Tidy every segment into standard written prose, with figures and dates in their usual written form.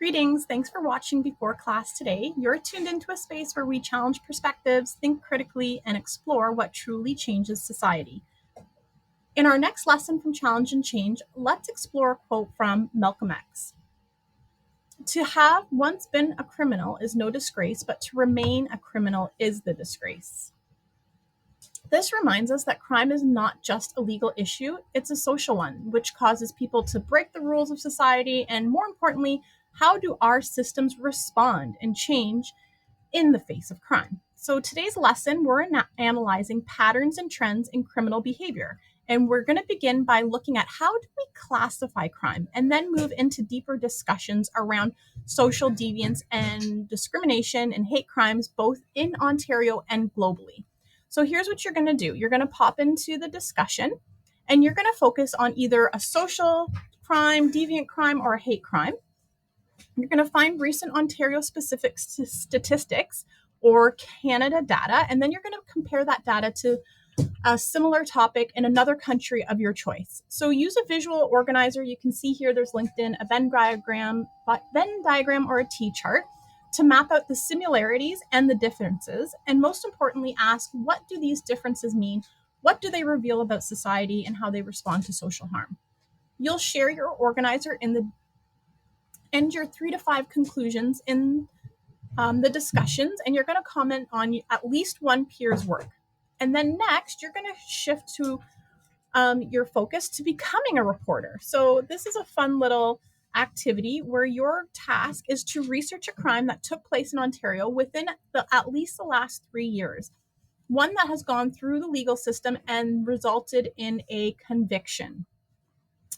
Greetings, thanks for watching Before Class today. You're tuned into a space where we challenge perspectives, think critically, and explore what truly changes society. In our next lesson from Challenge and Change, let's explore a quote from Malcolm X. To have once been a criminal is no disgrace, but to remain a criminal is the disgrace. This reminds us that crime is not just a legal issue, it's a social one, which causes people to break the rules of society, and more importantly, how do our systems respond and change in the face of crime? So today's lesson, we're analyzing patterns and trends in criminal behavior. And we're going to begin by looking at how do we classify crime and then move into deeper discussions around social deviance and discrimination and hate crimes, both in Ontario and globally. So here's what you're going to do. You're going to pop into the discussion and you're going to focus on either a social crime, deviant crime, or a hate crime. You're going to find recent Ontario-specific statistics or Canada data, and then you're going to compare that data to a similar topic in another country of your choice. So use a visual organizer. You can see here there's linked in a Venn diagram or a T-chart to map out the similarities and the differences, and most importantly, ask what do these differences mean? What do they reveal about society and how they respond to social harm? You'll share your organizer and your 3 to 5 conclusions in the discussions, and you're going to comment on at least one peer's work. And then next, you're going to shift to your focus to becoming a reporter. So this is a fun little activity where your task is to research a crime that took place in Ontario within at least the last 3 years, one that has gone through the legal system and resulted in a conviction.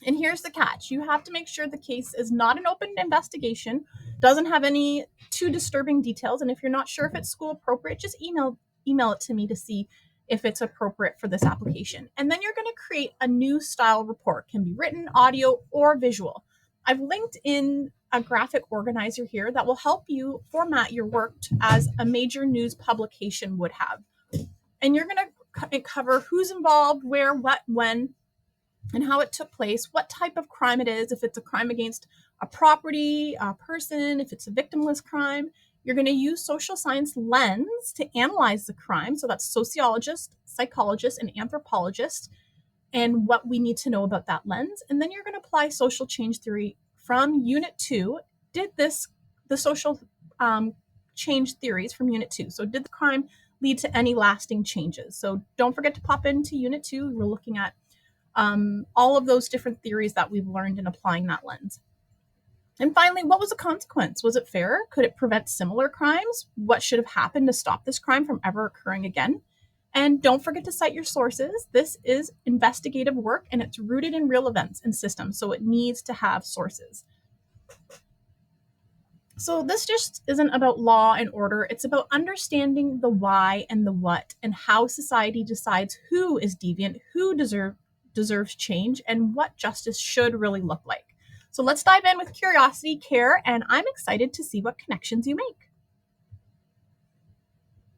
And here's the catch. You have to make sure the case is not an open investigation, doesn't have any too disturbing details, and if you're not sure if it's school appropriate, just email it to me to see if it's appropriate for this application. And then you're going to create a new style report. It can be written, audio, or visual. I've linked in a graphic organizer here that will help you format your work as a major news publication would have. And you're going to cover who's involved, where, what, when, and how it took place, what type of crime it is, if it's a crime against a property, a person, if it's a victimless crime. You're going to use social science lens to analyze the crime. So that's sociologists, psychologists, and anthropologists, and what we need to know about that lens. And then you're going to apply social change theory from Unit 2. The social change theories from Unit 2. So did the crime lead to any lasting changes? So don't forget to pop into Unit 2. We're looking at all of those different theories that we've learned in applying that lens. And finally, what was the consequence? Was it fair? Could it prevent similar crimes? What should have happened to stop this crime from ever occurring again? And don't forget to cite your sources. This is investigative work and it's rooted in real events and systems, so it needs to have sources. So this just isn't about law and order. It's about understanding the why and the what and how society decides who is deviant, who deserves change, and what justice should really look like. So let's dive in with curiosity, care, and I'm excited to see what connections you make.